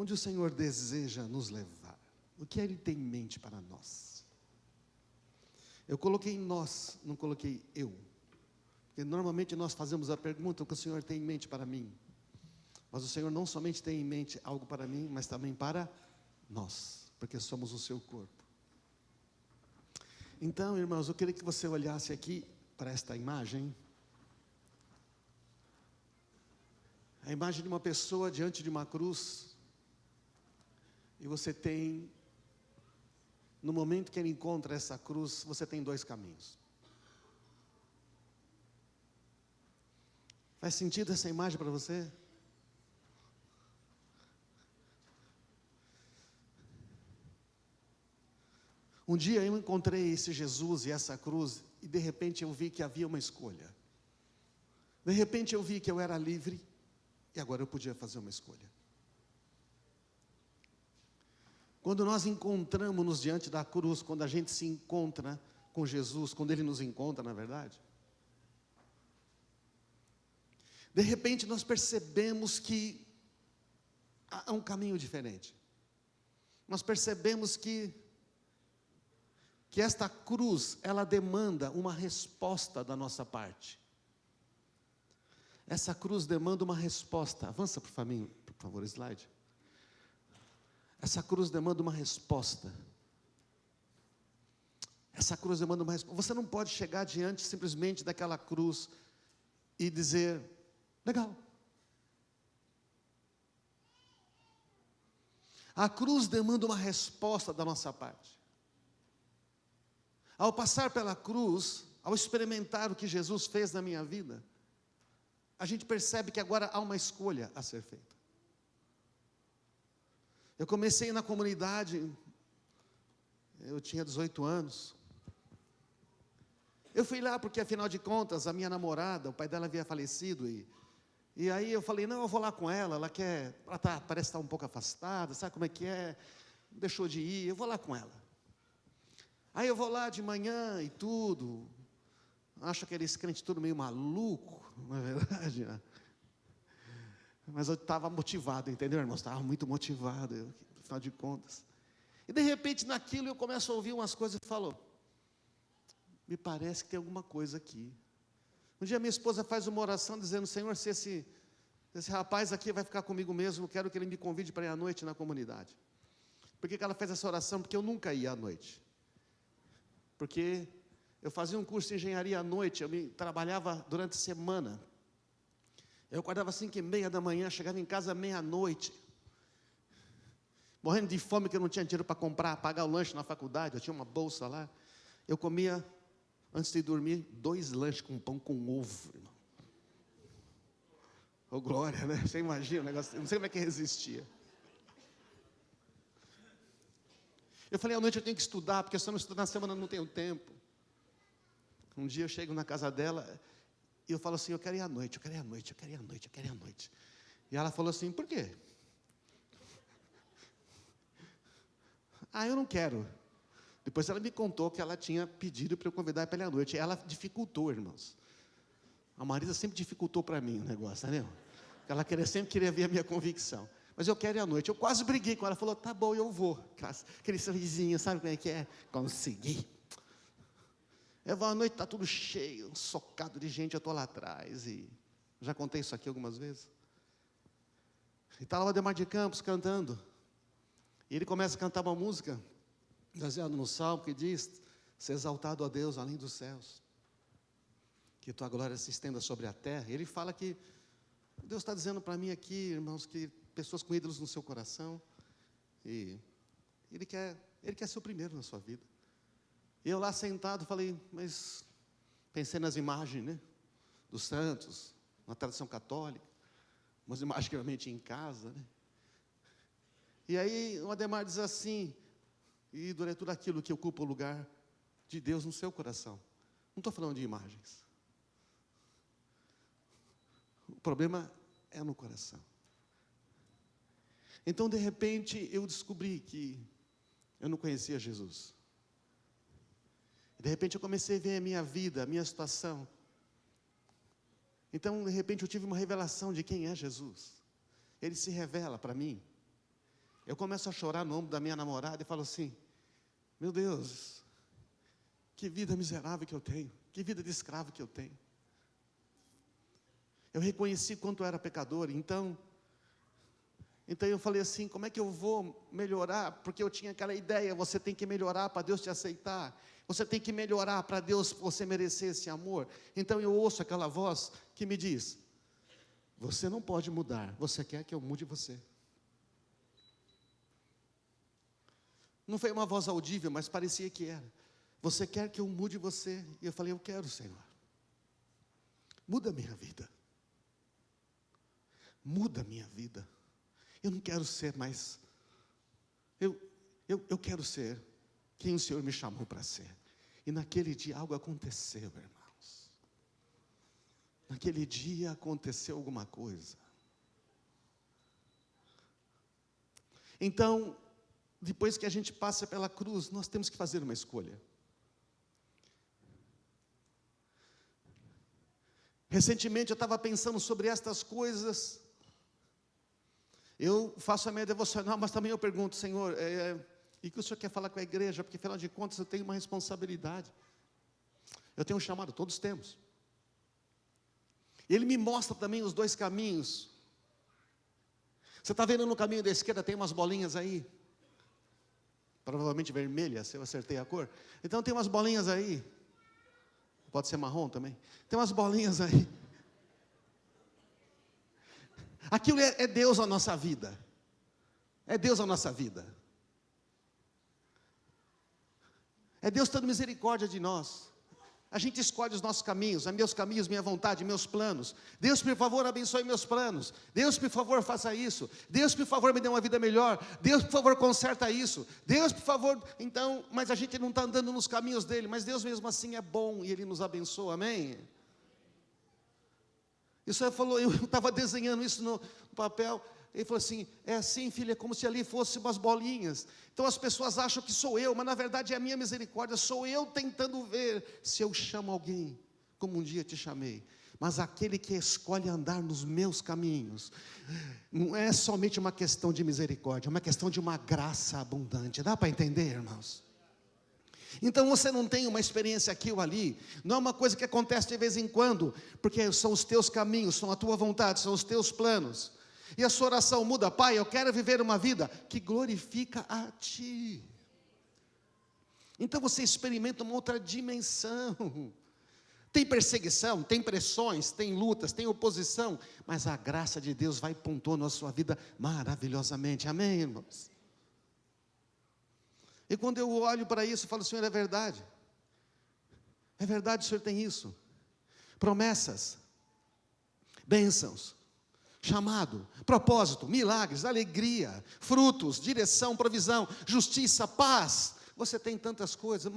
onde o Senhor deseja nos levar, o que Ele tem em mente para nós. Eu coloquei nós, não coloquei eu, porque normalmente nós fazemos a pergunta: o que o Senhor tem em mente para mim? Mas o Senhor não somente tem em mente algo para mim, mas também para nós, porque somos o seu corpo. Então, irmãos, eu queria que você olhasse aqui para esta imagem. A imagem de uma pessoa diante de uma cruz. E você tem, no momento que ele encontra essa cruz, você tem dois caminhos. Faz sentido essa imagem para você? Um dia eu encontrei esse Jesus e essa cruz, e de repente eu vi que havia uma escolha. De repente eu vi que eu era livre, e agora eu podia fazer uma escolha. Quando nós encontramos-nos diante da cruz, quando a gente se encontra com Jesus, quando Ele nos encontra, na verdade, de repente nós percebemos que há um caminho diferente. Nós percebemos que esta cruz, ela demanda uma resposta da nossa parte. Essa cruz demanda uma resposta. Avança por favor, slide. Essa cruz demanda uma resposta. Essa cruz demanda uma resposta. Você não pode chegar diante simplesmente daquela cruz e dizer: legal. A cruz demanda uma resposta da nossa parte. Ao passar pela cruz, ao experimentar o que Jesus fez na minha vida, a gente percebe que agora há uma escolha a ser feita. Eu comecei na comunidade, eu tinha 18 anos. Eu fui lá porque, afinal de contas, a minha namorada, o pai dela havia falecido, e aí eu falei: não, eu vou lá com ela, parece estar um pouco afastada, sabe como é que é? Deixou de ir, eu vou lá com ela. Aí eu vou lá de manhã e tudo, acho aqueles crentes tudo meio maluco, não é verdade, né? Mas eu estava motivado, entendeu, irmãos? Estava muito motivado, afinal de contas. E de repente naquilo eu começo a ouvir umas coisas e falo: me parece que tem alguma coisa aqui. Um dia minha esposa faz uma oração dizendo: Senhor, se esse rapaz aqui vai ficar comigo mesmo, eu quero que ele me convide para ir à noite na comunidade. Por que ela fez essa oração? Porque eu nunca ia à noite. Porque eu fazia um curso de engenharia à noite, trabalhava durante a semana. Eu acordava às 5h30 da manhã, chegava em casa meia-noite, morrendo de fome, que eu não tinha dinheiro para pagar o lanche na faculdade. Eu tinha uma bolsa lá. Eu comia, antes de dormir, 2 lanches com pão com ovo, irmão. Ô glória, né? Você imagina o negócio, não sei como é que resistia. Eu falei: à noite eu tenho que estudar, porque se eu não estudar na semana eu não tenho tempo. Um dia eu chego na casa dela e eu falo assim: eu quero ir à noite, eu quero ir à noite, eu quero ir à noite, eu quero ir à noite. E ela falou assim: por quê? Eu não quero. Depois ela me contou que ela tinha pedido para eu convidar para ir à noite. Ela dificultou, irmãos. A Marisa sempre dificultou para mim o negócio, entendeu? Ela sempre queria ver a minha convicção. Mas eu quero ir à noite. Eu quase briguei com ela. Ela falou: tá bom, eu vou. Aquele sorrisinho, sabe como é que é? Consegui. Eu vou à noite, está tudo cheio, socado de gente, eu estou lá atrás. E já contei isso aqui algumas vezes. E está lá o Ademar de Campos cantando. E ele começa a cantar uma música, baseado no Salmo, que diz: "Ser exaltado a Deus além dos céus, que tua glória se estenda sobre a terra." E ele fala que Deus está dizendo para mim aqui, irmãos, que pessoas com ídolos no seu coração, e Ele quer ser o primeiro na sua vida. E eu lá sentado falei, mas pensei nas imagens, né, dos santos, na tradição católica, umas imagens que eu realmente em casa, né? E aí o Ademar diz assim: ídolo é tudo aquilo que ocupa o lugar de Deus no seu coração. Não estou falando de imagens. O problema é no coração. Então, de repente, eu descobri que eu não conhecia Jesus. De repente, eu comecei a ver a minha vida, a minha situação. Então, de repente, eu tive uma revelação de quem é Jesus. Ele se revela para mim. Eu começo a chorar no ombro da minha namorada e falo assim: meu Deus, que vida miserável que eu tenho, que vida de escravo que eu tenho. Eu reconheci quanto eu era pecador, então eu falei assim: como é que eu vou melhorar? Porque eu tinha aquela ideia: você tem que melhorar para Deus te aceitar, você tem que melhorar para Deus, você merecer esse amor. Então eu ouço aquela voz que me diz: você não pode mudar, você quer que eu mude você. Não foi uma voz audível, mas parecia que era: você quer que eu mude você? E eu falei: eu quero, Senhor. Muda a minha vida. Muda a minha vida. Eu não quero ser mais, eu quero ser quem o Senhor me chamou para ser. E naquele dia algo aconteceu, irmãos. Naquele dia aconteceu alguma coisa. Então, depois que a gente passa pela cruz, nós temos que fazer uma escolha. Recentemente eu estava pensando sobre estas coisas. Eu faço a minha devocional, mas também eu pergunto: Senhor, e o que o Senhor quer falar com a igreja? Porque afinal de contas eu tenho uma responsabilidade. Eu tenho um chamado, todos temos. Ele me mostra também os dois caminhos. Você está vendo no caminho da esquerda, tem umas bolinhas aí. Provavelmente vermelha, se eu acertei a cor. Então tem umas bolinhas aí. Pode ser marrom também. Tem umas bolinhas aí. Aquilo é Deus na nossa vida. É Deus na nossa vida. É Deus tendo misericórdia de nós. A gente escolhe os nossos caminhos, meus caminhos, minha vontade, meus planos. Deus, por favor, abençoe meus planos. Deus, por favor, faça isso. Deus, por favor, me dê uma vida melhor. Deus, por favor, conserta isso. Deus, por favor, então, mas a gente não está andando nos caminhos dele, mas Deus mesmo assim é bom e Ele nos abençoa, amém? E o Senhor falou, eu estava desenhando isso no papel. Ele falou assim: é assim, filha, é como se ali fossem umas bolinhas. Então as pessoas acham que sou eu, mas na verdade é a minha misericórdia. Sou eu tentando ver se eu chamo alguém, como um dia te chamei. Mas aquele que escolhe andar nos meus caminhos, não é somente uma questão de misericórdia, é uma questão de uma graça abundante. Dá para entender, irmãos? Então você não tem uma experiência aqui ou ali, não é uma coisa que acontece de vez em quando, porque são os teus caminhos, são a tua vontade, são os teus planos. E a sua oração muda: Pai, eu quero viver uma vida que glorifica a Ti. Então você experimenta uma outra dimensão. Tem perseguição, tem pressões, tem lutas, tem oposição, mas a graça de Deus vai pontuando a sua vida maravilhosamente, amém, irmãos? E quando eu olho para isso, eu falo: Senhor, é verdade, o Senhor tem isso, promessas, bênçãos, chamado, propósito, milagres, alegria, frutos, direção, provisão, justiça, paz. Você tem tantas coisas,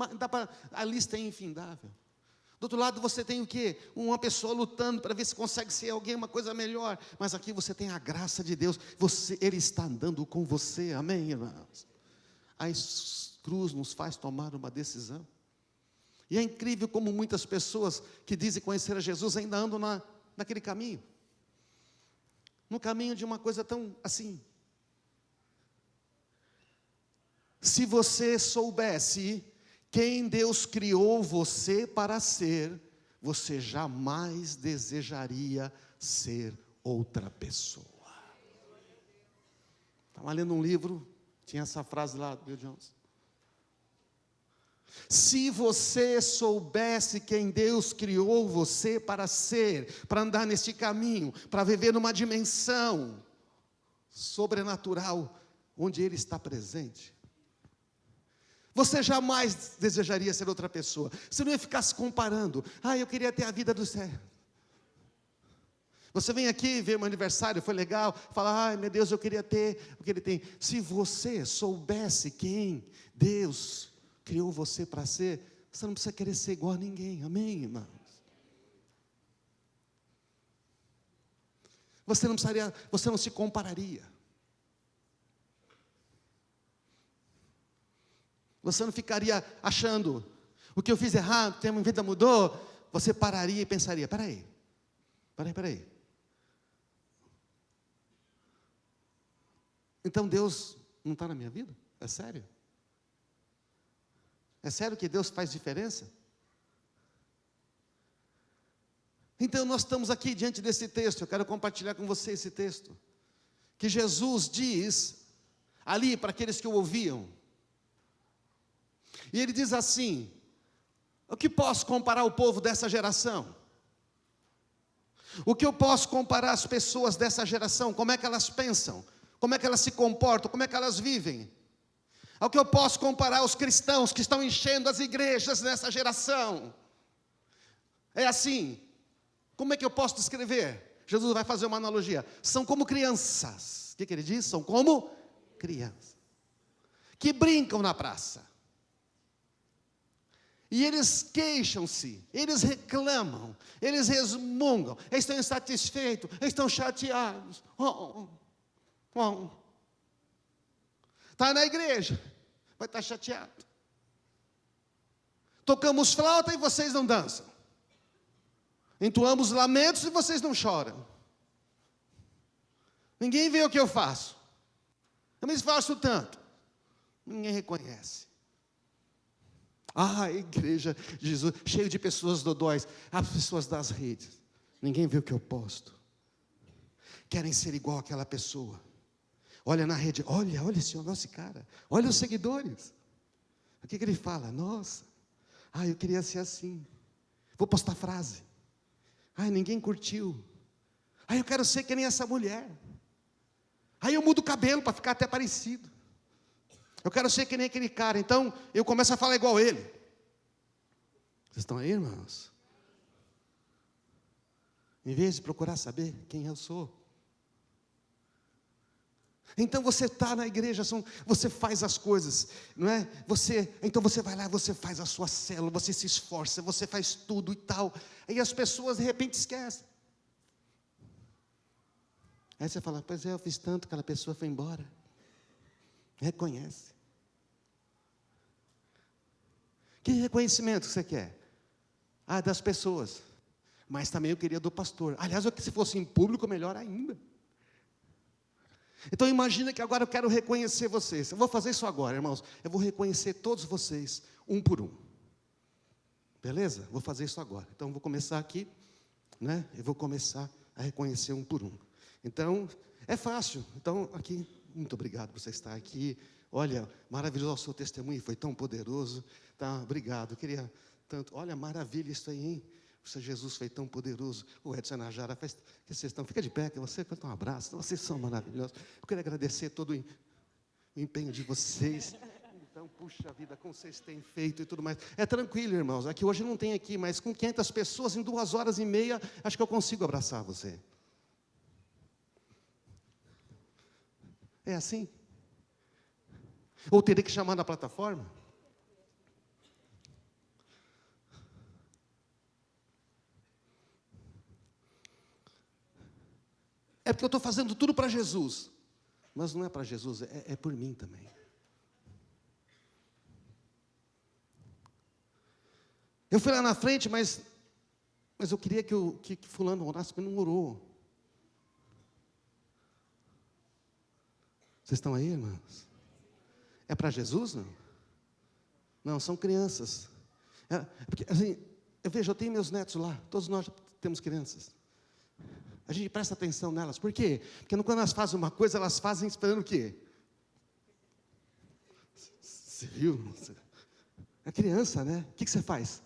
a lista é infindável. Do outro lado você tem o quê? Uma pessoa lutando para ver se consegue ser alguém, uma coisa melhor. Mas aqui você tem a graça de Deus, Ele está andando com você, amém, irmãos? A cruz nos faz tomar uma decisão. E é incrível como muitas pessoas que dizem conhecer a Jesus ainda andam naquele caminho. No caminho de uma coisa tão assim. Se você soubesse quem Deus criou você para ser, você jamais desejaria ser outra pessoa. Estava lendo um livro, tinha essa frase lá do Bill Jones. Se você soubesse quem Deus criou você para ser, para andar neste caminho, para viver numa dimensão sobrenatural, onde Ele está presente, você jamais desejaria ser outra pessoa. Você não ia ficar se comparando: eu queria ter a vida do céu. Você vem aqui ver meu aniversário, foi legal, fala: meu Deus, eu queria ter o que ele tem. Se você soubesse quem Deus criou você para ser, você não precisa querer ser igual a ninguém, amém, irmãos? Você não se compararia. Você não ficaria achando: o que eu fiz errado, a minha vida mudou. Você pararia e pensaria: peraí. Então Deus não está na minha vida? É sério? É sério que Deus faz diferença? Então nós estamos aqui diante desse texto, eu quero compartilhar com você esse texto, que Jesus diz, ali para aqueles que o ouviam, e ele diz assim: o que posso comparar o povo dessa geração? O que eu posso comparar as pessoas dessa geração? Como é que elas pensam? Como é que elas se comportam? Como é que elas vivem? Ao que eu posso comparar os cristãos que estão enchendo as igrejas nessa geração? É assim. Como é que eu posso descrever? Jesus vai fazer uma analogia. São como crianças. O que ele diz? São como crianças que brincam na praça. E eles queixam-se, eles reclamam, eles resmungam, eles estão insatisfeitos, eles estão chateados. Está na igreja, vai estar chateado. Tocamos flauta e vocês não dançam. Entoamos lamentos e vocês não choram. Ninguém vê o que eu faço. Eu me esforço tanto. Ninguém reconhece. A igreja de Jesus, cheio de pessoas dodóis, as pessoas das redes. Ninguém vê o que eu posto. Querem ser igual àquela pessoa. Olha na rede, olha esse cara. Olha os seguidores. O que ele fala? Nossa, eu queria ser assim. Vou postar frase. Ninguém curtiu. Eu quero ser que nem essa mulher. Eu mudo o cabelo para ficar até parecido. Eu quero ser que nem aquele cara, então eu começo a falar igual ele. Vocês estão aí, irmãos? Em vez de procurar saber quem eu sou. Então você está na igreja, você faz as coisas, não é? Então você vai lá, você faz a sua célula, você se esforça, você faz tudo e tal. Aí as pessoas de repente esquecem. Aí você fala, pois eu fiz tanto, aquela pessoa foi embora. Reconhece. Que reconhecimento você quer? Das pessoas. Mas também eu queria do pastor. Aliás, se fosse em público, melhor ainda. Então imagina que agora eu quero reconhecer vocês. Eu vou fazer isso agora, irmãos. Eu vou reconhecer todos vocês, um por um. Beleza? Vou fazer isso agora. Então vou começar aqui, né? Eu vou começar a reconhecer um por um. Então, é fácil. Então, aqui, muito obrigado por você estar aqui. Olha, maravilhoso o seu testemunho, foi tão poderoso. Tá, obrigado. Eu queria tanto. Olha, maravilha isso aí, hein? O Senhor Jesus foi tão poderoso. O Edson Najara, que vocês estão. Fica de pé, que você vai dar um abraço. Vocês são maravilhosos. Eu queria agradecer todo o empenho de vocês. Então, puxa vida, como vocês têm feito e tudo mais. É tranquilo, irmãos. Aqui hoje não tem aqui, mas com 500 pessoas, em 2h30, acho que eu consigo abraçar você. É assim? Ou teria que chamar na plataforma? É porque eu estou fazendo tudo para Jesus. Mas não é para Jesus, é por mim também. Eu fui lá na frente, mas eu queria que fulano orasse, mas não orou. Vocês estão aí, irmãos? É para Jesus, não? Não, são crianças. Porque, assim, eu tenho meus netos lá, todos nós temos crianças. A gente presta atenção nelas. Por quê? Porque quando elas fazem uma coisa, elas fazem esperando o quê? Você viu? É criança, né? O que você faz?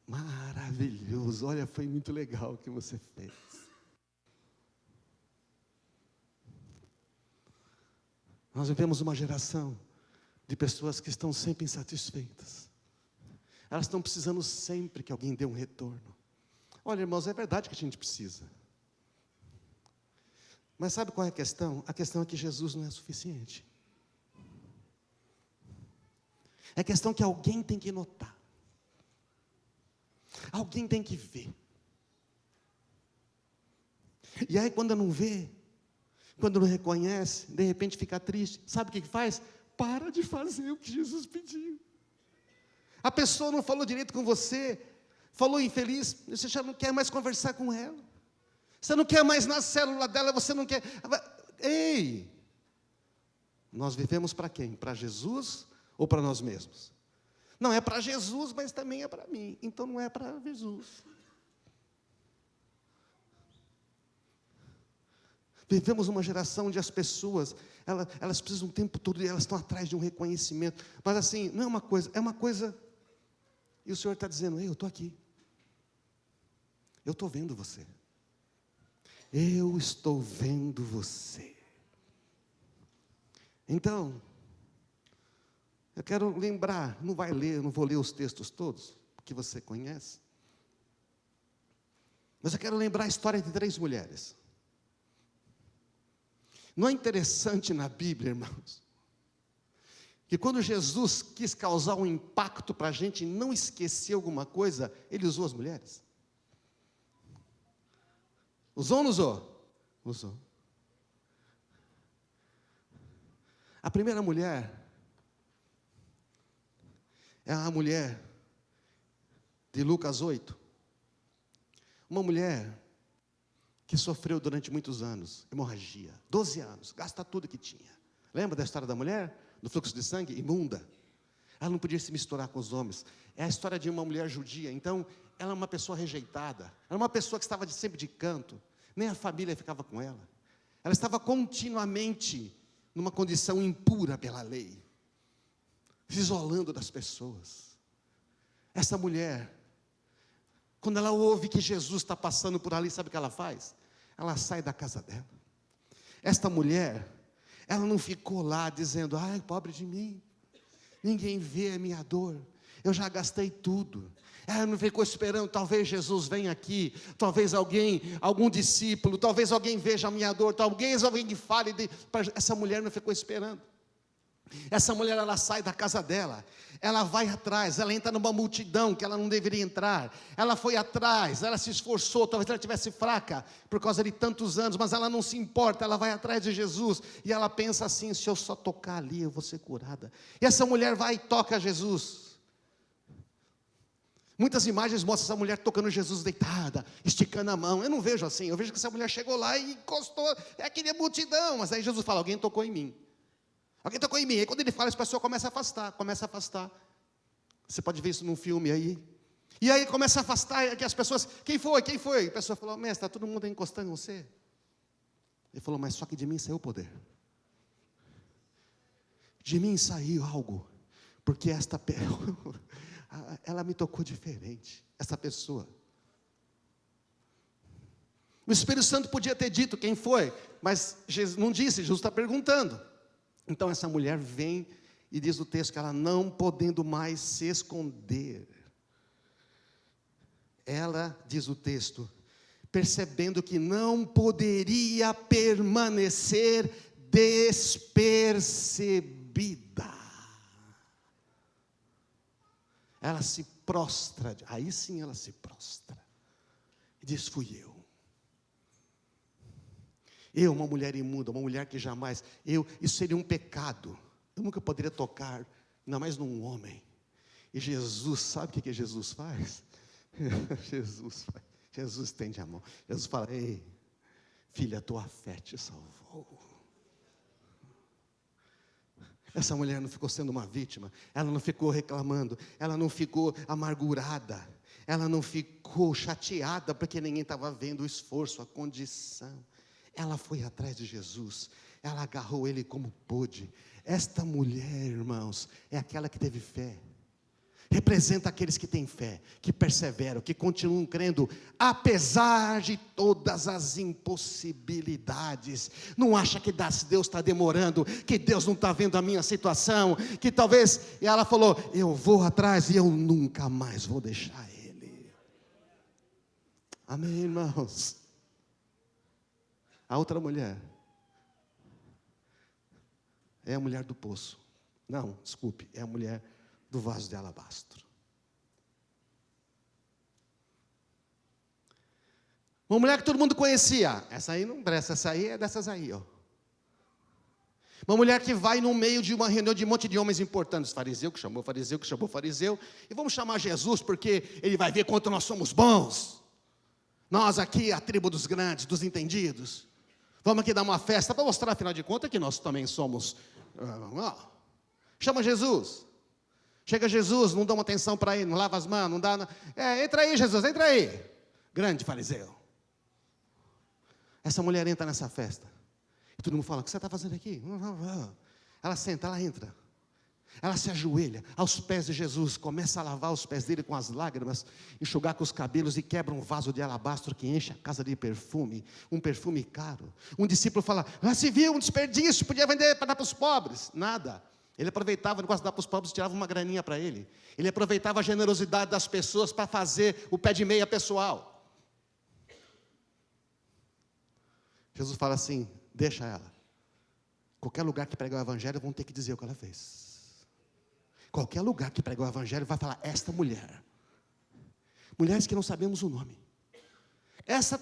Maravilhoso. Olha, foi muito legal o que você fez. Nós vivemos uma geração de pessoas que estão sempre insatisfeitas. Elas estão precisando sempre que alguém dê um retorno. Olha, irmãos, é verdade que a gente precisa. Mas sabe qual é a questão? A questão é que Jesus não é suficiente. É a questão que alguém tem que notar. Alguém tem que ver. E aí quando não vê, quando não reconhece, de repente fica triste. Sabe o que faz? Para de fazer o que Jesus pediu. A pessoa não falou direito com você, falou infeliz, você já não quer mais conversar com ela. Você não quer mais na célula dela, você não quer. Ei! Nós vivemos para quem? Para Jesus ou para nós mesmos? Não, é para Jesus, mas também é para mim. Então não é para Jesus. Vivemos uma geração onde as pessoas, elas precisam o tempo todo, e elas estão atrás de um reconhecimento. Mas assim, não é uma coisa, é uma coisa. E o Senhor está dizendo, ei, eu estou aqui. Eu estou vendo você. Eu estou vendo você. Então, eu quero lembrar, não vou ler os textos todos, que você conhece. Mas eu quero lembrar a história de 3 mulheres. Não é interessante na Bíblia, irmãos, que quando Jesus quis causar um impacto para a gente não esquecer alguma coisa, Ele usou as mulheres? Usou ou não usou? Usou. A primeira mulher é a mulher de Lucas 8. Uma mulher que sofreu durante muitos anos, hemorragia, 12 anos, gasta tudo que tinha. Lembra da história da mulher? Do fluxo de sangue? Imunda. Ela não podia se misturar com os homens. É a história de uma mulher judia. Então, ela é uma pessoa rejeitada. Ela é uma pessoa que estava sempre de canto. Nem a família ficava com ela. Ela estava continuamente numa condição impura pela lei, se isolando das pessoas. Essa mulher, quando ela ouve que Jesus está passando por ali, sabe o que ela faz? Ela sai da casa dela. Esta mulher, ela não ficou lá dizendo, ai, pobre de mim, ninguém vê a minha dor, eu já gastei tudo. Ela não ficou esperando, talvez Jesus venha aqui, talvez algum discípulo, talvez alguém veja a minha dor, talvez alguém que fale. Essa mulher não ficou esperando. Essa mulher, ela sai da casa dela, ela vai atrás, ela entra numa multidão que ela não deveria entrar, ela foi atrás, ela se esforçou, talvez ela estivesse fraca, por causa de tantos anos, mas ela não se importa, ela vai atrás de Jesus, e ela pensa assim, se eu só tocar ali, eu vou ser curada. E essa mulher vai e toca Jesus. Muitas imagens mostram essa mulher tocando Jesus deitada, esticando a mão. Eu não vejo assim, eu vejo que essa mulher chegou lá e encostou, é aquele multidão, mas aí Jesus fala, alguém tocou em mim. Alguém tocou em mim. Aí quando ele fala, essa pessoa começa a afastar. Você pode ver isso num filme aí. E aí começa a afastar, que as pessoas, quem foi? A pessoa falou, mestre, está todo mundo encostando em você. Ele falou, mas só que de mim saiu o poder. De mim saiu algo, porque ela me tocou diferente, essa pessoa. O Espírito Santo podia ter dito quem foi, mas Jesus não disse, Jesus está perguntando. Então essa mulher vem e diz o texto que ela não podendo mais se esconder. Ela, diz o texto, percebendo que não poderia permanecer despercebida. Ela se prostra, aí sim ela se prostra. E diz, fui eu. Eu, uma mulher imunda, uma mulher que jamais, isso seria um pecado. Eu nunca poderia tocar, ainda mais num homem. E Jesus, sabe o que Jesus faz? Jesus estende a mão. Jesus fala, ei, filha, tua fé te salvou. Essa mulher não ficou sendo uma vítima, ela não ficou reclamando, ela não ficou amargurada, ela não ficou chateada porque ninguém estava vendo o esforço, a condição. Ela foi atrás de Jesus, ela agarrou ele como pôde. Esta mulher, irmãos, é aquela que teve fé. Representa aqueles que têm fé, que perseveram, que continuam crendo, apesar de todas as impossibilidades. Não acha que Deus está demorando, que Deus não está vendo a minha situação, que talvez, e ela falou, eu vou atrás e eu nunca mais vou deixar ele. Amém, irmãos? A outra mulher é a mulher do poço. Não, desculpe, é a mulher do vaso de alabastro. Uma mulher que todo mundo conhecia. Essa aí não presta, essa aí é dessas aí, ó. Uma mulher que vai no meio de uma reunião de um monte de homens importantes. Fariseu que chamou fariseu, que chamou fariseu. E vamos chamar Jesus porque ele vai ver quanto nós somos bons. Nós aqui, a tribo dos grandes, dos entendidos. Vamos aqui dar uma festa para mostrar, afinal de contas, que nós também somos Chama Jesus. Chega Jesus, não dá uma atenção para ele, não lava as mãos, não dá. Entra aí, Jesus, entra aí. Grande fariseu. Essa mulher entra nessa festa. E todo mundo fala: o que você está fazendo aqui? Ela senta, ela entra. Ela se ajoelha aos pés de Jesus, começa a lavar os pés dele com as lágrimas, enxugar com os cabelos e quebra um vaso de alabastro que enche a casa de perfume, um perfume caro. Um discípulo fala: se viu um desperdício, podia vender para dar para os pobres. Nada. Ele aproveitava o negócio de dar para os pobres e tirava uma graninha para ele. Ele aproveitava a generosidade das pessoas para fazer o pé de meia pessoal. Jesus fala assim: deixa ela. Qualquer lugar que pregar o evangelho vão ter que dizer o que ela fez. Qualquer lugar que pregar o evangelho vai falar: esta mulher. Mulheres que não sabemos o nome. Essa,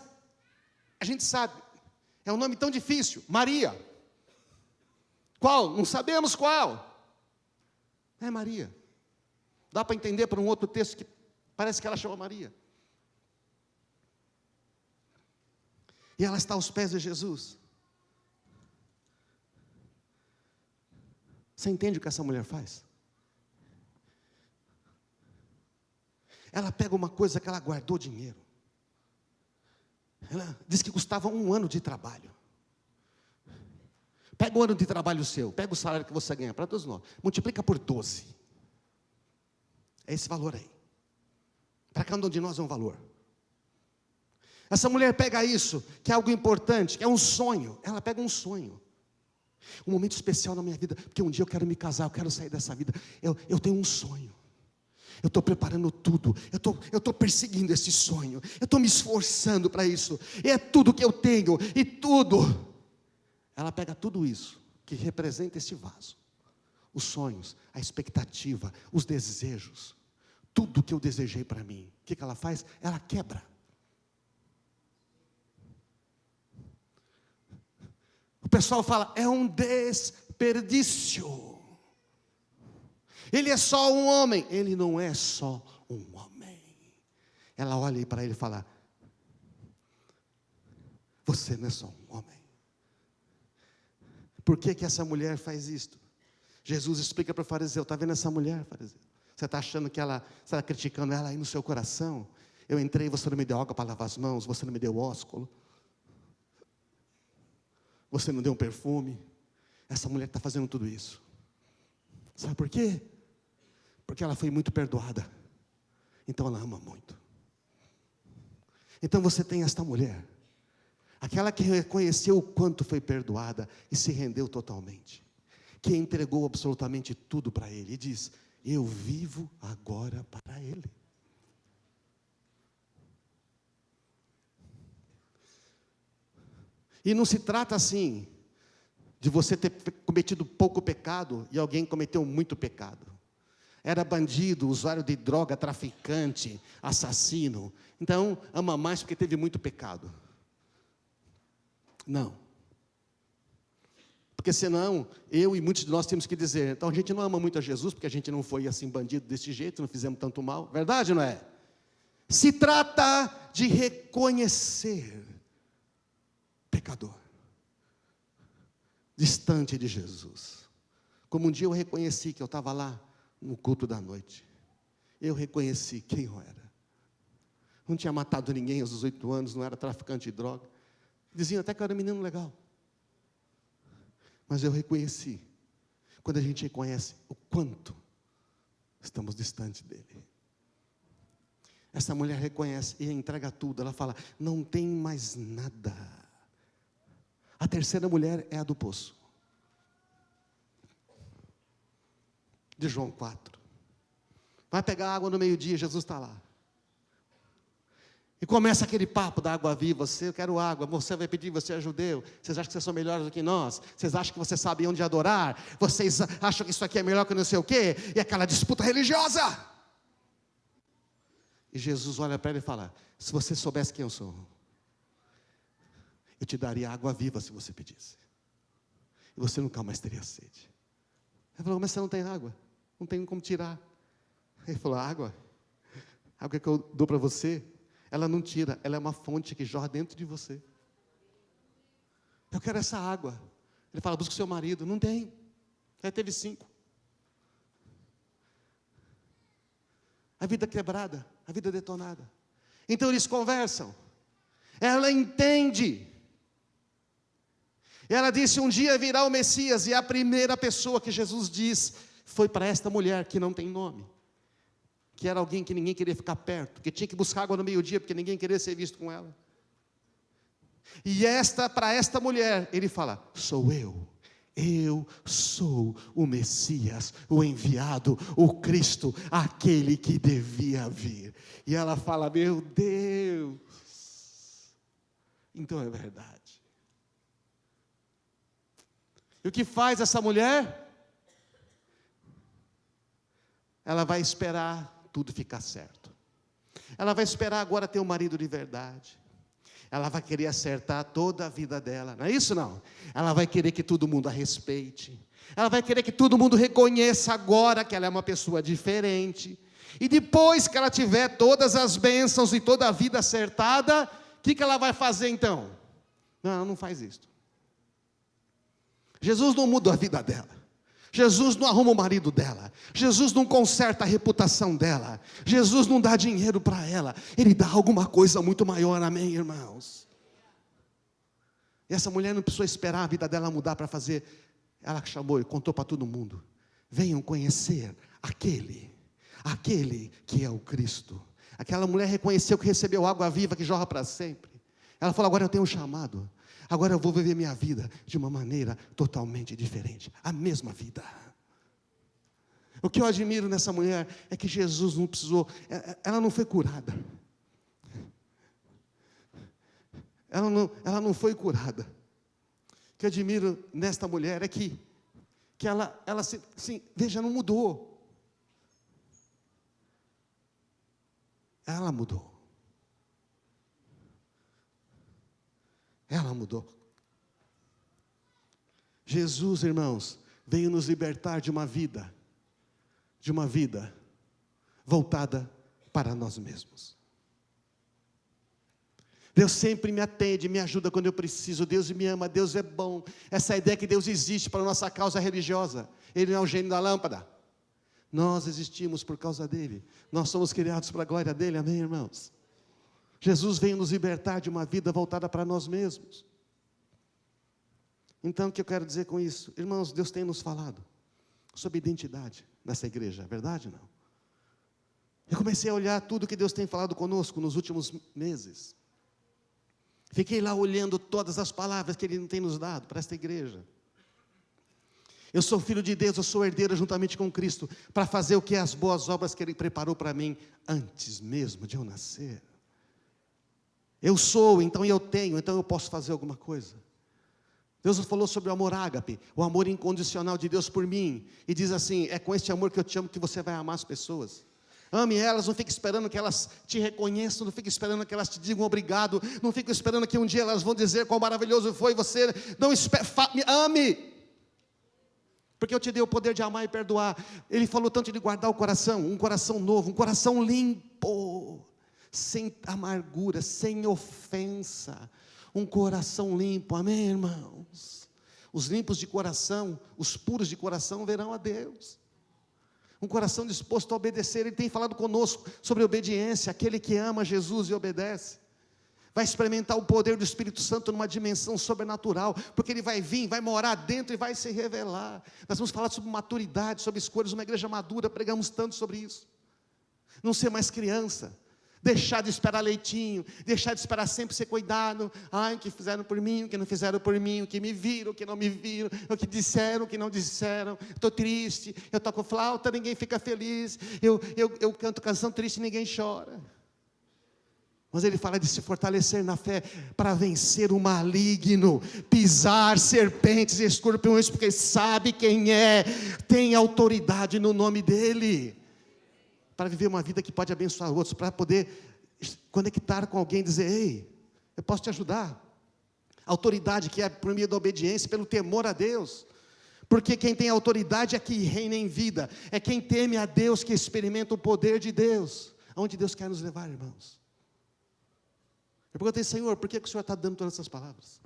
a gente sabe, é um nome tão difícil. Maria. Qual? Não sabemos qual. É Maria. Dá para entender por um outro texto que parece que ela chama Maria. E ela está aos pés de Jesus. Você entende o que essa mulher faz? Ela pega uma coisa que ela guardou dinheiro. Ela diz que custava 1 ano de trabalho. Pega o ano de trabalho seu, pega o salário que você ganha, para todos nós, multiplica por 12. É esse valor aí. Para cada um de nós é um valor. Essa mulher pega isso, que é algo importante, que é um sonho. Ela pega um sonho. Um momento especial na minha vida, porque um dia eu quero me casar, eu quero sair dessa vida. Eu tenho um sonho. Eu estou preparando tudo, eu estou perseguindo esse sonho, eu estou me esforçando para isso, e é tudo que eu tenho, e tudo. Ela pega tudo isso, que representa esse vaso, os sonhos, a expectativa, os desejos, tudo que eu desejei para mim. O que ela faz? Ela quebra. O pessoal fala: é um desperdício. Ele é só um homem. Ele não é só um homem. Ela olha para ele e fala: você não é só um homem. Por que essa mulher faz isto? Jesus explica para o fariseu: está vendo essa mulher, fariseu? Você está achando que ela está criticando ela aí no seu coração? Eu entrei, você não me deu água para lavar as mãos, você não me deu ósculo, você não deu um perfume. Essa mulher está fazendo tudo isso. Sabe por quê? Porque ela foi muito perdoada. Então ela ama muito. Então você tem esta mulher, aquela que reconheceu o quanto foi perdoada e se rendeu totalmente, que entregou absolutamente tudo para ele e diz: eu vivo agora para ele. E não se trata assim de você ter cometido pouco pecado e alguém cometeu muito pecado. Era bandido, usuário de droga, traficante, assassino. Então, ama mais porque teve muito pecado. Não. Porque senão, eu e muitos de nós temos que dizer: então a gente não ama muito a Jesus, porque a gente não foi assim bandido desse jeito, não fizemos tanto mal. Verdade, não é? Se trata de reconhecer pecador, distante de Jesus. Como um dia eu reconheci que eu estava lá no culto da noite. Eu reconheci quem eu era. Não tinha matado ninguém aos 18 anos, não era traficante de droga. Diziam até que eu era um menino legal. Mas eu reconheci. Quando a gente reconhece o quanto estamos distantes dele. Essa mulher reconhece e entrega tudo. Ela fala: não tem mais nada. A terceira mulher é a do poço. De João 4. Vai pegar água no meio-dia, Jesus está lá. E começa aquele papo da água viva: eu quero água, você vai pedir, você é judeu, vocês acham que vocês são melhores do que nós, vocês acham que vocês sabem onde adorar, vocês acham que isso aqui é melhor que não sei o quê, e aquela disputa religiosa. E Jesus olha para ele e fala: se você soubesse quem eu sou, eu te daria água viva se você pedisse, e você nunca mais teria sede. Ele falou: mas você não tem água, não tem como tirar. Ele falou: água que eu dou para você, ela não tira, ela é uma fonte que jorra dentro de você. Eu quero essa água. Ele fala: busca o seu marido. Não tem. Aí teve 5. A vida quebrada, a vida detonada. Então eles conversam. Ela entende. Ela disse: um dia virá o Messias. E a primeira pessoa que Jesus diz foi para esta mulher que não tem nome, que era alguém que ninguém queria ficar perto, que tinha que buscar água no meio-dia, porque ninguém queria ser visto com ela. E para esta mulher, ele fala: sou eu. Eu sou o Messias, o enviado, o Cristo, aquele que devia vir. E ela fala: meu Deus, então é verdade. E o que faz essa mulher? Ela vai esperar tudo ficar certo. Ela vai esperar agora ter um marido de verdade. Ela vai querer acertar toda a vida dela, não é isso não? Ela vai querer que todo mundo a respeite. Ela vai querer que todo mundo reconheça agora que ela é uma pessoa diferente. E depois que ela tiver todas as bênçãos e toda a vida acertada, o que ela vai fazer então? Não, ela não faz isso. Jesus não muda a vida dela. Jesus não arruma o marido dela. Jesus não conserta a reputação dela. Jesus não dá dinheiro para ela. Ele dá alguma coisa muito maior, amém, irmãos? E essa mulher não precisou esperar a vida dela mudar para fazer. Ela chamou e contou para todo mundo: venham conhecer aquele que é o Cristo. Aquela mulher reconheceu que recebeu água viva que jorra para sempre. Ela falou: agora eu tenho um chamado. Agora eu vou viver minha vida de uma maneira totalmente diferente. A mesma vida. O que eu admiro nessa mulher é que Jesus não precisou, ela não foi curada. Ela não foi curada. O que eu admiro nesta mulher é que ela sim, veja, não mudou. Ela mudou. Ela mudou. Jesus, irmãos, veio nos libertar de uma vida voltada para nós mesmos. Deus sempre me atende, me ajuda quando eu preciso. Deus me ama, Deus é bom. Essa ideia que Deus existe para a nossa causa religiosa. Ele não é o gênio da lâmpada. Nós existimos por causa dele. Nós somos criados para a glória dele, amém, irmãos? Jesus veio nos libertar de uma vida voltada para nós mesmos. Então, o que eu quero dizer com isso? Irmãos, Deus tem nos falado sobre identidade nessa igreja, é verdade ou não? Eu comecei a olhar tudo que Deus tem falado conosco nos últimos meses. Fiquei lá olhando todas as palavras que Ele tem nos dado para esta igreja. Eu sou filho de Deus, eu sou herdeiro juntamente com Cristo, para fazer o que? As boas obras que Ele preparou para mim, antes mesmo de eu nascer. Eu sou, então eu tenho, então eu posso fazer alguma coisa. Deus falou sobre o amor ágape, o amor incondicional de Deus por mim, e diz assim: é com este amor que eu te amo que você vai amar as pessoas. Ame elas, não fique esperando que elas te reconheçam, não fique esperando que elas te digam obrigado, não fique esperando que um dia elas vão dizer quão maravilhoso foi você, não espere, ame, porque eu te dei o poder de amar e perdoar. Ele falou tanto de guardar o coração, um coração novo, um coração limpo, sem amargura, sem ofensa, um coração limpo, amém, irmãos? Os limpos de coração, os puros de coração verão a Deus. Um coração disposto a obedecer. Ele tem falado conosco sobre obediência. Aquele que ama Jesus e obedece vai experimentar o poder do Espírito Santo numa dimensão sobrenatural, porque ele vai vir, vai morar dentro e vai se revelar. Nós vamos falar sobre maturidade, sobre escolhas, uma igreja madura, pregamos tanto sobre isso. Não ser mais criança, deixar de esperar leitinho, deixar de esperar sempre ser cuidado. Ai, o que fizeram por mim, o que não fizeram por mim, o que me viram, o que não me viram, o que disseram, o que não disseram. Estou triste, eu toco flauta, ninguém fica feliz, eu canto canção triste, ninguém chora. Mas ele fala de se fortalecer na fé para vencer o maligno, pisar serpentes e escorpiões, porque sabe quem é, tem autoridade no nome dele. Para viver uma vida que pode abençoar outros, para poder conectar com alguém e dizer: ei, eu posso te ajudar. Autoridade que é por meio da obediência, pelo temor a Deus. Porque quem tem autoridade é que reina em vida, é quem teme a Deus, que experimenta o poder de Deus. Aonde Deus quer nos levar, irmãos? Eu perguntei: Senhor, por que o Senhor está dando todas essas palavras?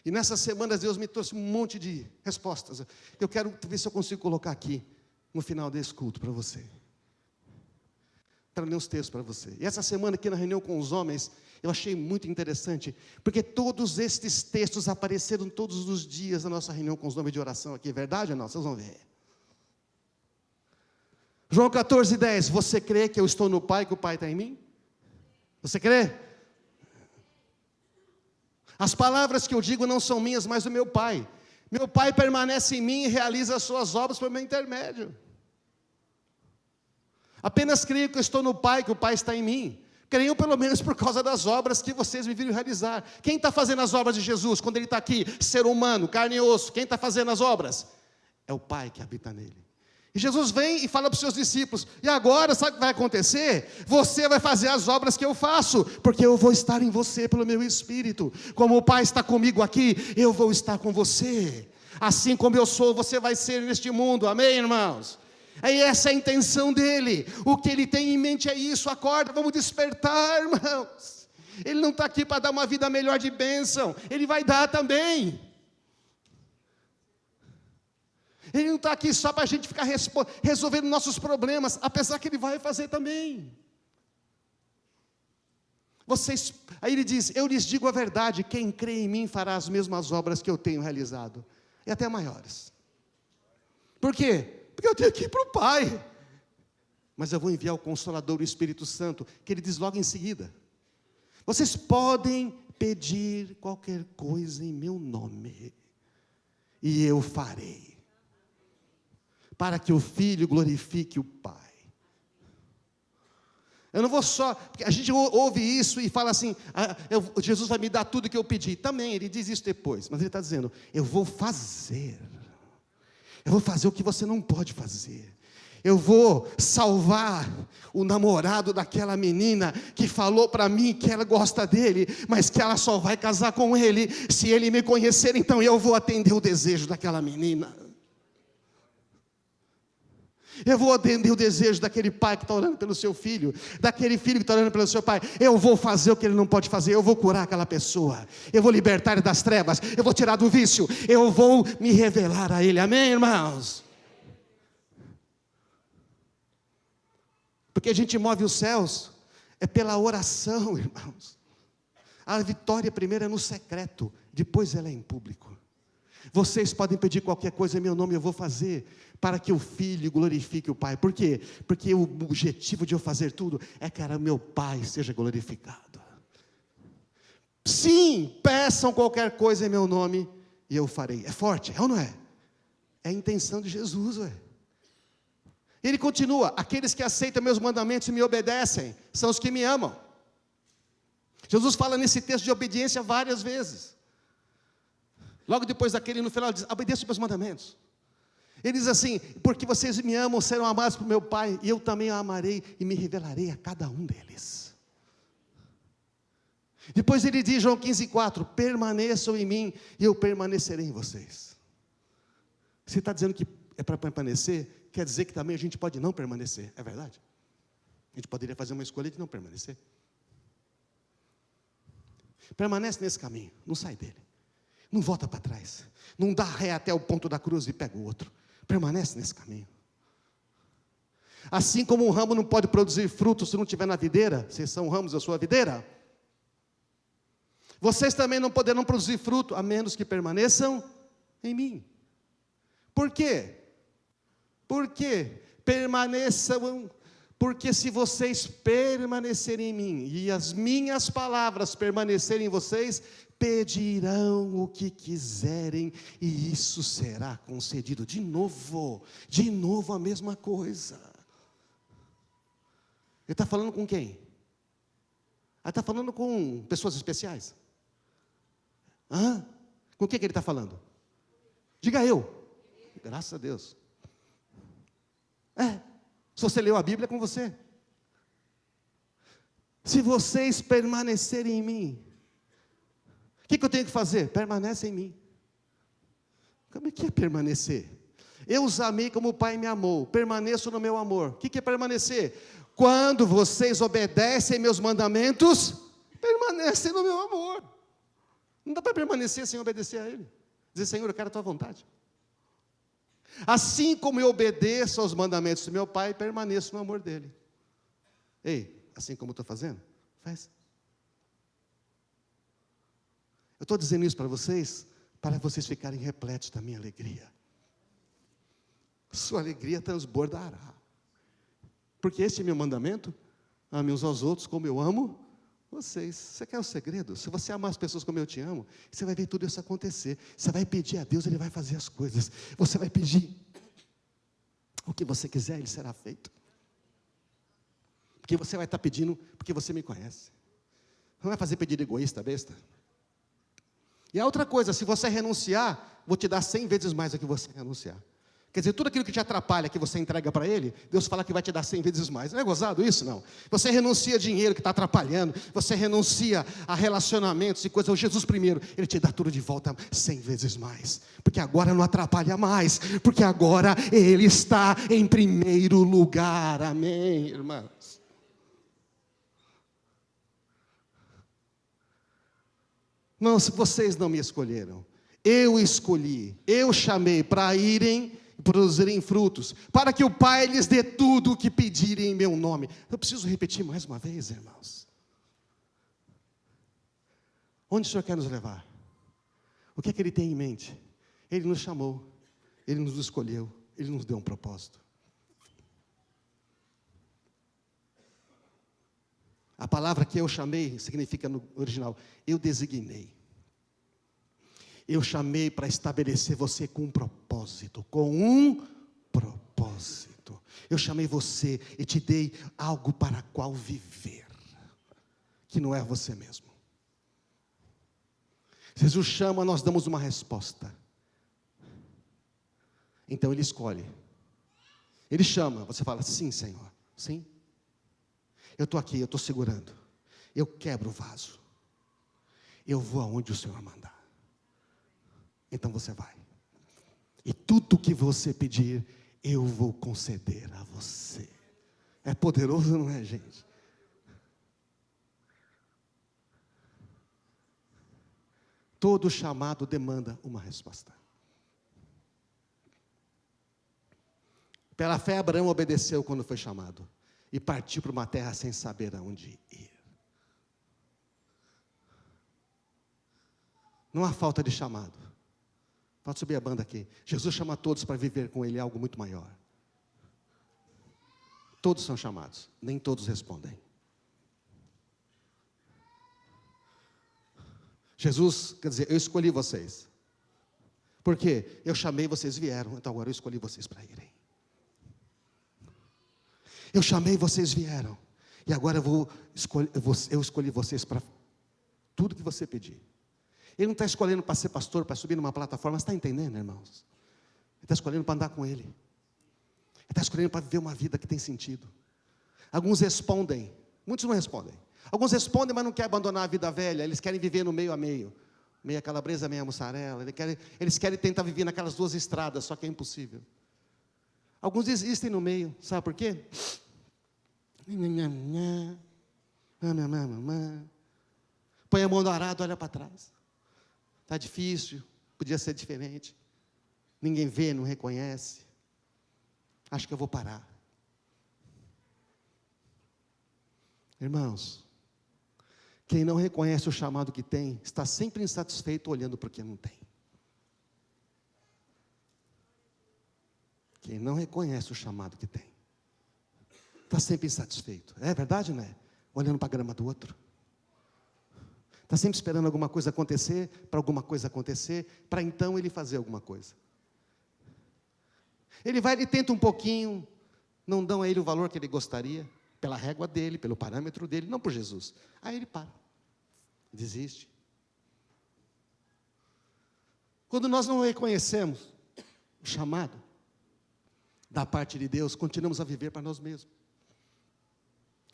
E nessas semanas Deus me trouxe um monte de respostas. Eu quero ver se eu consigo colocar aqui, no final desse culto, para você. Para ler os textos para você. E essa semana aqui na reunião com os homens, eu achei muito interessante, porque todos estes textos apareceram todos os dias na nossa reunião com os homens de oração aqui. É verdade ou não? Vocês vão ver. João 14:10, você crê que eu estou no Pai, que o Pai está em mim? Você crê? As palavras que eu digo não são minhas, mas do meu Pai. Meu Pai permanece em mim e realiza as suas obras por meu intermédio. Apenas creio que eu estou no Pai, que o Pai está em mim. Creio pelo menos por causa das obras que vocês me viram realizar. Quem está fazendo as obras de Jesus, quando Ele está aqui, ser humano, carne e osso, quem está fazendo as obras? É o Pai que habita nele. E Jesus vem e fala para os seus discípulos, e agora sabe o que vai acontecer? Você vai fazer as obras que eu faço, porque eu vou estar em você pelo meu Espírito. Como o Pai está comigo aqui, eu vou estar com você. Assim como eu sou, você vai ser neste mundo, amém, irmãos? E essa é a intenção dele, o que ele tem em mente é isso. Acorda, vamos despertar, irmãos. Ele não está aqui para dar uma vida melhor de bênção, ele vai dar também. Ele não está aqui só para a gente ficar resolvendo nossos problemas, apesar que ele vai fazer também. Aí ele diz, eu lhes digo a verdade, quem crê em mim fará as mesmas obras que eu tenho realizado, e até maiores. Por quê? Porque eu tenho que ir para o Pai. Mas eu vou enviar o Consolador, o Espírito Santo, que ele diz logo em seguida. Vocês podem pedir qualquer coisa em meu nome, e eu farei, para que o Filho glorifique o Pai. Eu não vou só, porque a gente ouve isso e fala assim, Jesus vai me dar tudo que eu pedi. Também, ele diz isso depois, mas ele está dizendo, eu vou fazer o que você não pode fazer. Eu vou salvar o namorado daquela menina que falou para mim que ela gosta dele, mas que ela só vai casar com ele se ele me conhecer, então eu vou atender o desejo daquela menina. Eu vou atender o desejo daquele pai que está orando pelo seu filho, daquele filho que está orando pelo seu pai. Eu vou fazer o que ele não pode fazer, eu vou curar aquela pessoa, eu vou libertar ele das trevas, eu vou tirar do vício, eu vou me revelar a ele, amém, irmãos? Porque a gente move os céus, é pela oração, irmãos. A vitória primeiro é no secreto, depois ela é em público. Vocês podem pedir qualquer coisa em meu nome, eu vou fazer, para que o Filho glorifique o Pai. Por quê? Porque o objetivo de eu fazer tudo é que o meu Pai seja glorificado. Sim, peçam qualquer coisa em meu nome, e eu farei. É forte, é ou não é? É a intenção de Jesus, ué. Ele continua, aqueles que aceitam meus mandamentos e me obedecem, são os que me amam. Jesus fala nesse texto de obediência várias vezes. Logo depois daquele, no final, ele diz, obedeça os meus mandamentos. Ele diz assim, porque vocês me amam, serão amados por meu Pai, e eu também a amarei, e me revelarei a cada um deles. Depois ele diz, João 15:4, permaneçam em mim, e eu permanecerei em vocês. Você está dizendo que é para permanecer, quer dizer que também a gente pode não permanecer, é verdade? A gente poderia fazer uma escolha de não permanecer. Permanece nesse caminho, não sai dele. Não volta para trás, não dá ré até o ponto da cruz e pega o outro, permanece nesse caminho. Assim como um ramo não pode produzir fruto se não estiver na videira, vocês são ramos da sua videira, vocês também não poderão produzir fruto, a menos que permaneçam em mim. Por quê? Porque permaneçam, porque se vocês permanecerem em mim, e as minhas palavras permanecerem em vocês, pedirão o que quiserem, e isso será concedido. De novo a mesma coisa. Ele está falando com quem? Ele está falando com pessoas especiais? Com o que ele está falando? Diga eu. Graças a Deus. Se você leu a Bíblia, é com você. Se vocês permanecerem em mim, o que eu tenho que fazer? Permanece em mim. Como é que é permanecer? Eu os amei como o Pai me amou, permaneço no meu amor. O que é permanecer? Quando vocês obedecem meus mandamentos, permanecem no meu amor. Não dá para permanecer sem obedecer a Ele. Dizer, Senhor, eu quero a tua vontade. Assim como eu obedeço aos mandamentos do meu Pai, permaneço no amor dEle. Ei, assim como eu estou fazendo, faz. Eu estou dizendo isso para vocês ficarem repletos da minha alegria. Sua alegria transbordará. Porque este é meu mandamento, ame uns aos outros como eu amo vocês. Você quer o segredo? Se você amar as pessoas como eu te amo, você vai ver tudo isso acontecer. Você vai pedir a Deus, Ele vai fazer as coisas. Você vai pedir o que você quiser, Ele será feito. Porque você vai estar pedindo, porque você me conhece. Não vai fazer pedido egoísta, besta. E a outra coisa, se você renunciar, vou te dar 100 vezes mais do que você renunciar. Quer dizer, tudo aquilo que te atrapalha, que você entrega para Ele, Deus fala que vai te dar 100 vezes mais. Não é gozado isso? Não. Você renuncia a dinheiro que está atrapalhando, você renuncia a relacionamentos e coisas. O Jesus primeiro, Ele te dá tudo de volta 100 vezes mais. Porque agora não atrapalha mais, porque agora Ele está em primeiro lugar. Amém, irmãos? Não, se vocês não me escolheram, eu escolhi, eu chamei para irem e produzirem frutos, para que o Pai lhes dê tudo o que pedirem em meu nome. Eu preciso repetir mais uma vez, irmãos. Onde o Senhor quer nos levar? O que é que Ele tem em mente? Ele nos chamou, Ele nos escolheu, Ele nos deu um propósito. A palavra que eu chamei significa no original, eu designei. Eu chamei para estabelecer você com um propósito, com um propósito. Eu chamei você e te dei algo para qual viver, que não é você mesmo. Jesus chama, nós damos uma resposta. Então Ele escolhe. Ele chama, você fala, sim, Senhor, sim. Eu estou aqui, eu estou segurando. Eu quebro o vaso. Eu vou aonde o Senhor mandar. Então você vai. E tudo que você pedir, eu vou conceder a você. É poderoso, não é, gente? Todo chamado demanda uma resposta. Pela fé, Abraão obedeceu quando foi chamado. E partiu para uma terra sem saber aonde ir. Não há falta de chamado. Pode subir a banda aqui. Jesus chama todos para viver com Ele algo muito maior. Todos são chamados, nem todos respondem. Jesus, quer dizer, eu escolhi vocês. Por quê? Eu chamei, vocês vieram, então agora eu escolhi vocês para irem. Eu chamei, vocês vieram. E agora eu escolhi vocês para tudo que você pedir. Ele não está escolhendo para ser pastor, para subir numa plataforma. Você está entendendo, irmãos? Ele está escolhendo para andar com Ele. Ele está escolhendo para viver uma vida que tem sentido. Alguns respondem, muitos não respondem. Alguns respondem, mas não querem abandonar a vida velha. Eles querem viver no meio a meio. Meia calabresa, meia mussarela. Eles querem tentar viver naquelas duas estradas, só que é impossível. Alguns desistem no meio, sabe por quê? Põe a mão no arado, olha para trás. Está difícil, podia ser diferente. Ninguém vê, não reconhece. Acho que eu vou parar. Irmãos, quem não reconhece o chamado que tem, está sempre insatisfeito olhando para o que não tem. Quem não reconhece o chamado que tem, está sempre insatisfeito. É verdade, não é? Olhando para a grama do outro. Está sempre esperando alguma coisa acontecer, para alguma coisa acontecer, para então ele fazer alguma coisa. Ele vai, ele tenta um pouquinho, não dão a ele o valor que ele gostaria, pela régua dele, pelo parâmetro dele, não por Jesus. Aí ele para, desiste. Quando nós não reconhecemos o chamado da parte de Deus, continuamos a viver para nós mesmos.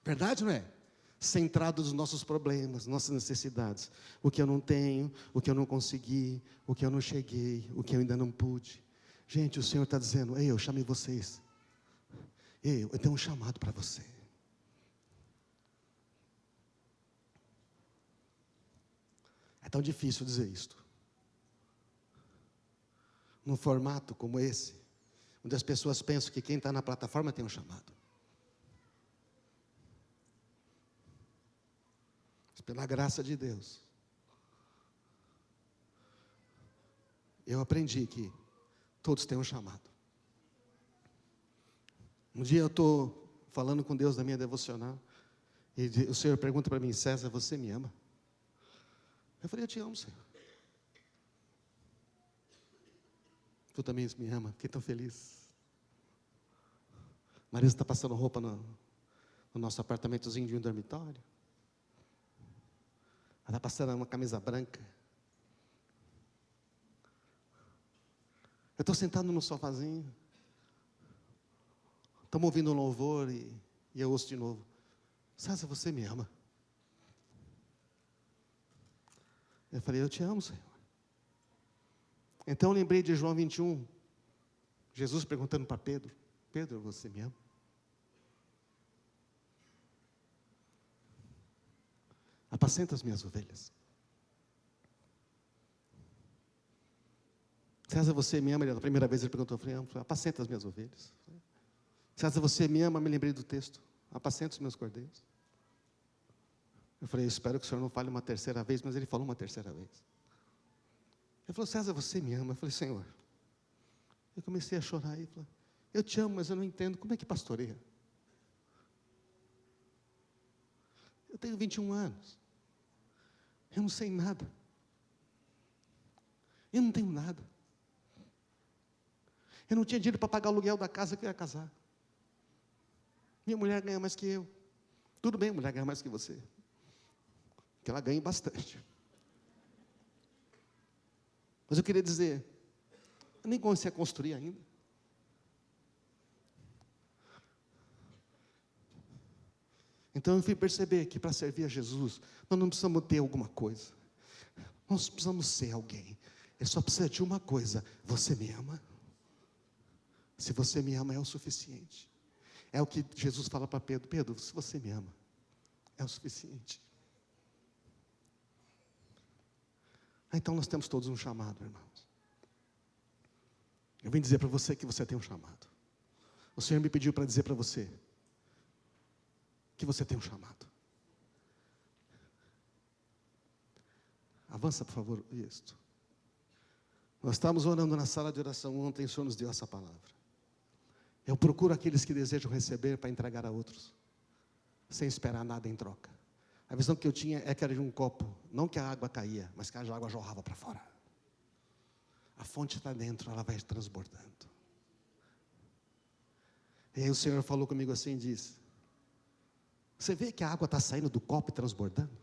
Verdade, não é? Centrado nos nossos problemas, nossas necessidades. O que eu não tenho, o que eu não consegui, o que eu não cheguei, o que eu ainda não pude. Gente, o Senhor está dizendo, ei, eu chamei vocês. Ei, eu tenho um chamado para você. É tão difícil dizer isto. Num formato como esse, onde as pessoas pensam que quem está na plataforma tem um chamado. Mas pela graça de Deus, eu aprendi que todos têm um chamado. Um dia eu estou falando com Deus na minha devocional, e o Senhor pergunta para mim: César, você me ama? Eu falei: eu te amo, Senhor. Tu também me ama, fiquei tão feliz. Marisa está passando roupa no nosso apartamentozinho de um dormitório. Ela está passando uma camisa branca. Eu estou sentado no sofazinho. Estamos ouvindo um louvor e eu ouço de novo: César, você me ama? Eu falei: eu te amo, Senhor. Então eu lembrei de João 21, Jesus perguntando para Pedro: Pedro, você me ama? Apacenta as minhas ovelhas. César, você me ama? A primeira vez ele perguntou: eu falei: apacenta as minhas ovelhas. César, você me ama? Me lembrei do texto: apacenta os meus cordeiros. Eu falei: eu espero que o Senhor não fale uma terceira vez, mas ele falou uma terceira vez. Ele falou: César, você me ama? Eu falei: Senhor. Eu comecei a chorar e falei: eu te amo, mas eu não entendo, como é que pastoreia? Eu tenho 21 anos. Eu não sei nada. Eu não tenho nada. Eu não tinha dinheiro para pagar o aluguel da casa que eu ia casar. Minha mulher ganha mais que eu. Tudo bem, a mulher ganha mais que você. Que ela ganha bastante. Mas eu queria dizer, eu nem comecei a construir ainda. Então eu fui perceber que para servir a Jesus, nós não precisamos ter alguma coisa. Nós precisamos ser alguém. Ele só precisa de uma coisa: você me ama? Se você me ama, é o suficiente. É o que Jesus fala para Pedro: Pedro, se você me ama, é o suficiente. Então nós temos todos um chamado, irmãos. Eu vim dizer para você que você tem um chamado. O Senhor me pediu para dizer para você que você tem um chamado. Avança, por favor, isso. Nós estávamos orando na sala de oração ontem, o Senhor nos deu essa palavra. Eu procuro aqueles que desejam receber para entregar a outros, sem esperar nada em troca. A visão que eu tinha é que era de um copo, não que a água caía, mas que a água jorrava para fora. A fonte está dentro, ela vai transbordando. E aí o Senhor falou comigo assim e disse: você vê que a água está saindo do copo e transbordando?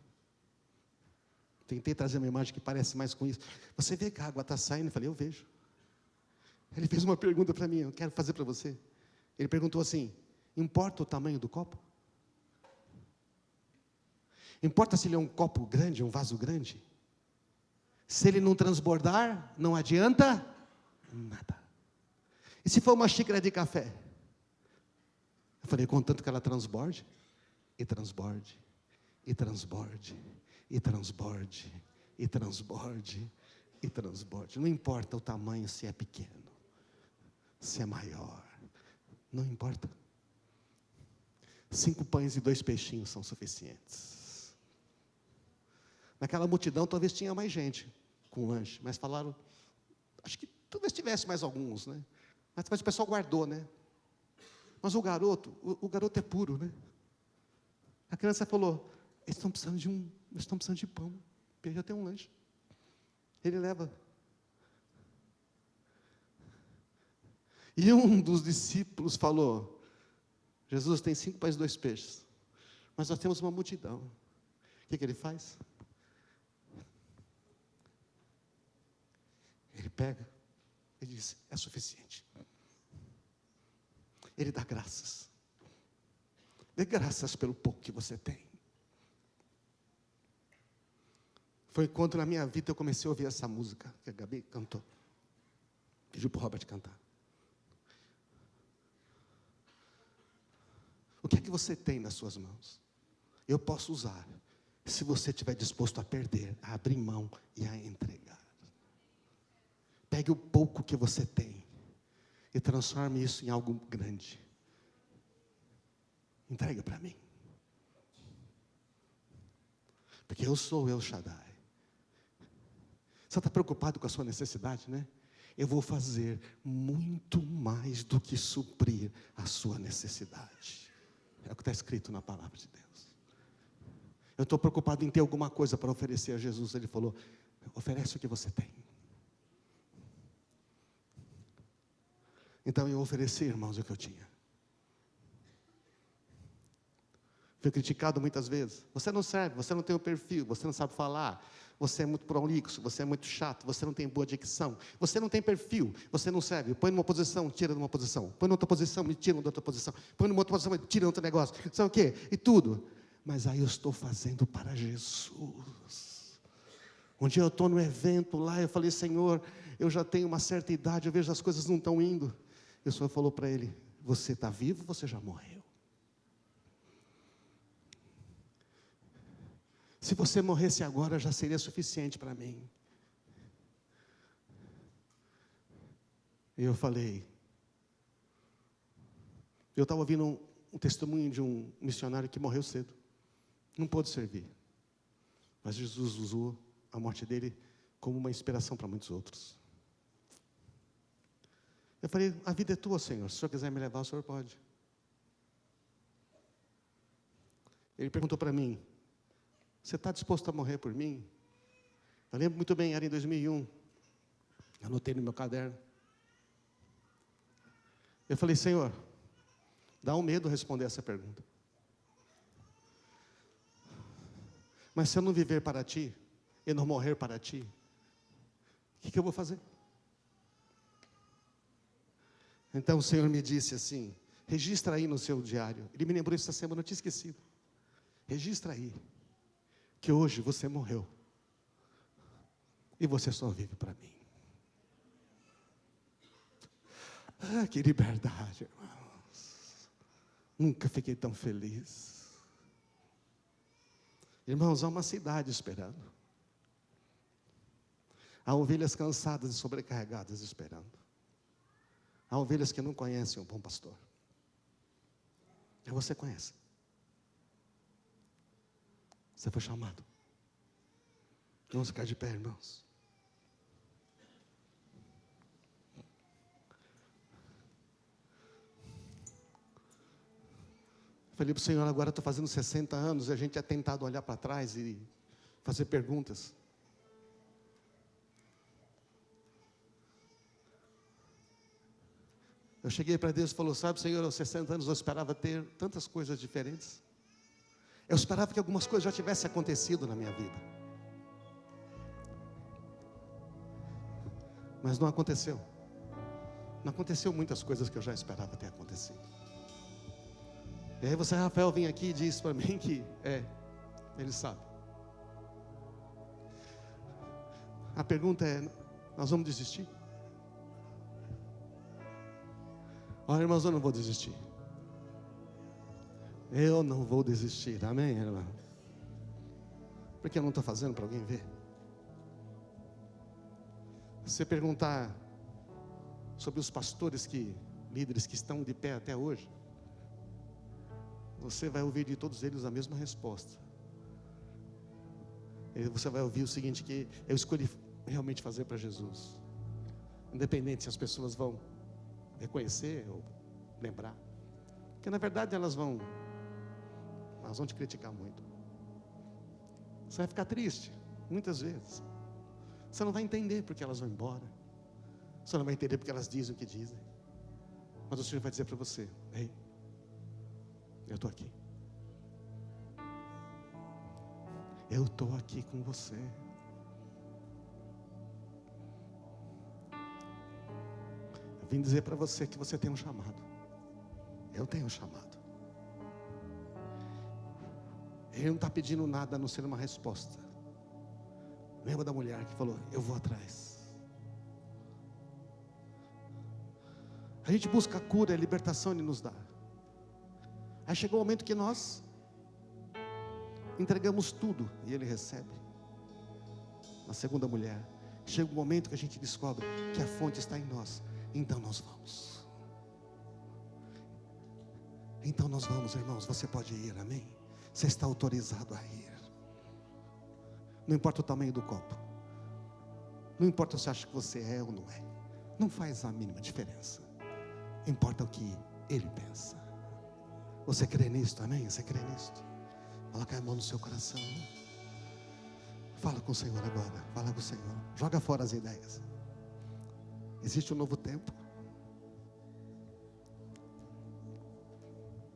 Tentei trazer uma imagem que parece mais com isso. Você vê que a água está saindo? Eu falei: eu vejo. Ele fez uma pergunta para mim, eu quero fazer para você. Ele perguntou assim: importa o tamanho do copo? Importa se ele é um copo grande, um vaso grande? Se ele não transbordar, não adianta nada. E se for uma xícara de café? Eu falei: contanto que ela transborde, e transborde, e transborde, e transborde, e transborde, e transborde. Não importa o tamanho, se é pequeno, se é maior, não importa. 5 pães e 2 peixinhos são suficientes. Naquela multidão talvez tinha mais gente com lanche, mas falaram, acho que talvez tivesse mais alguns, né? Mas o pessoal guardou, né? Mas o garoto é puro, né? A criança falou: eles estão precisando de pão, porque já tem um lanche. Ele leva. E um dos discípulos falou: Jesus, tem 5 pães e 2 peixes, mas nós temos uma multidão. O que ele faz? Ele pega, ele diz: é suficiente. Ele dá graças. Dê graças pelo pouco que você tem. Foi quando na minha vida eu comecei a ouvir essa música que a Gabi cantou. Pediu para o Robert cantar. O que é que você tem nas suas mãos? Eu posso usar. se você estiver disposto a perder, a abrir mão e a entregar. Pegue o pouco que você tem e transforme isso em algo grande. Entrega para mim. Porque eu sou El Shaddai. Você está preocupado com a sua necessidade, né? Eu vou fazer muito mais do que suprir a sua necessidade. É o que está escrito na palavra de Deus. Eu estou preocupado em ter alguma coisa para oferecer a Jesus. Ele falou, oferece o que você tem. Então eu ofereci, irmãos, o que eu tinha. Fui criticado muitas vezes. Você não serve, você não tem o perfil, você não sabe falar, você é muito prolixo, você é muito chato, você não tem boa dicção, você não tem perfil, você não serve. Põe numa posição, tira de uma posição. Põe noutra posição, me tira de outra posição. Põe numa outra posição, me tira de outro negócio. Sabe o quê? E tudo. Mas aí eu estou fazendo para Jesus. Um dia eu estou no evento lá, eu falei, Senhor, eu já tenho uma certa idade, eu vejo as coisas não estão indo. E o Senhor falou para ele, você está vivo, você já morreu. Se você morresse agora, já seria suficiente para mim. E eu falei, eu estava ouvindo um testemunho de um missionário que morreu cedo. Não pôde servir. Mas Jesus usou a morte dele como uma inspiração para muitos outros. Eu falei, a vida é tua, Senhor. Se o Senhor quiser me levar, o Senhor pode. Ele perguntou para mim, você está disposto a morrer por mim? Eu lembro muito bem, era em 2001. Anotei no meu caderno. Eu falei, Senhor, dá um medo responder essa pergunta. Mas se eu não viver para Ti, e não morrer para Ti, o que eu vou fazer? Então o Senhor me disse assim, registra aí no seu diário. Ele me lembrou isso essa semana, eu tinha esquecido. Registra aí, que hoje você morreu, e você só vive para mim. Ah, que liberdade, irmãos. Nunca fiquei tão feliz. Irmãos, há uma cidade esperando. Há ovelhas cansadas e sobrecarregadas esperando. Há ovelhas que não conhecem o bom pastor. E você conhece. Você foi chamado. Vamos ficar de pé, irmãos. Falei para o Senhor, agora estou fazendo 60 anos, e a gente é tentado olhar para trás e fazer perguntas. Eu cheguei para Deus e falou, sabe, Senhor, aos 60 anos eu esperava ter tantas coisas diferentes. Eu esperava que algumas coisas já tivessem acontecido na minha vida. Mas não aconteceu. Não aconteceu muitas coisas que eu já esperava ter acontecido. E aí você, Rafael, vem aqui e diz para mim que ele sabe. A pergunta é, nós vamos desistir? Olha, irmãos, eu não vou desistir. Eu não vou desistir, amém, irmão? Porque eu não estou fazendo para alguém ver. Se você perguntar sobre os pastores líderes que estão de pé até hoje, você vai ouvir de todos eles a mesma resposta. E você vai ouvir o seguinte, que eu escolhi realmente fazer para Jesus. Independente se as pessoas vão reconhecer ou lembrar. Porque na verdade elas vão te criticar muito. Você vai ficar triste, muitas vezes. Você não vai entender porque elas vão embora. Você não vai entender porque elas dizem o que dizem. Mas o Senhor vai dizer para você, ei, eu estou aqui. Eu estou aqui com você. Eu vim dizer para você que você tem um chamado. Eu tenho um chamado. Ele não está pedindo nada a não ser uma resposta. Lembra da mulher que falou, eu vou atrás. A gente busca a cura, a libertação Ele nos dá. Aí chegou o momento que nós entregamos tudo e Ele recebe. Na segunda mulher, chega um momento que a gente descobre que a fonte está em nós, então nós vamos. Então nós vamos, irmãos, você pode ir, amém? Você está autorizado a ir. Não importa o tamanho do copo, não importa se você acha que você é ou não é, não faz a mínima diferença, importa o que Ele pensa. Você crê nisto, amém? Você crê nisto? Coloca a mão no seu coração. Fala com o Senhor agora, fala com o Senhor. Joga fora as ideias. Existe um novo tempo.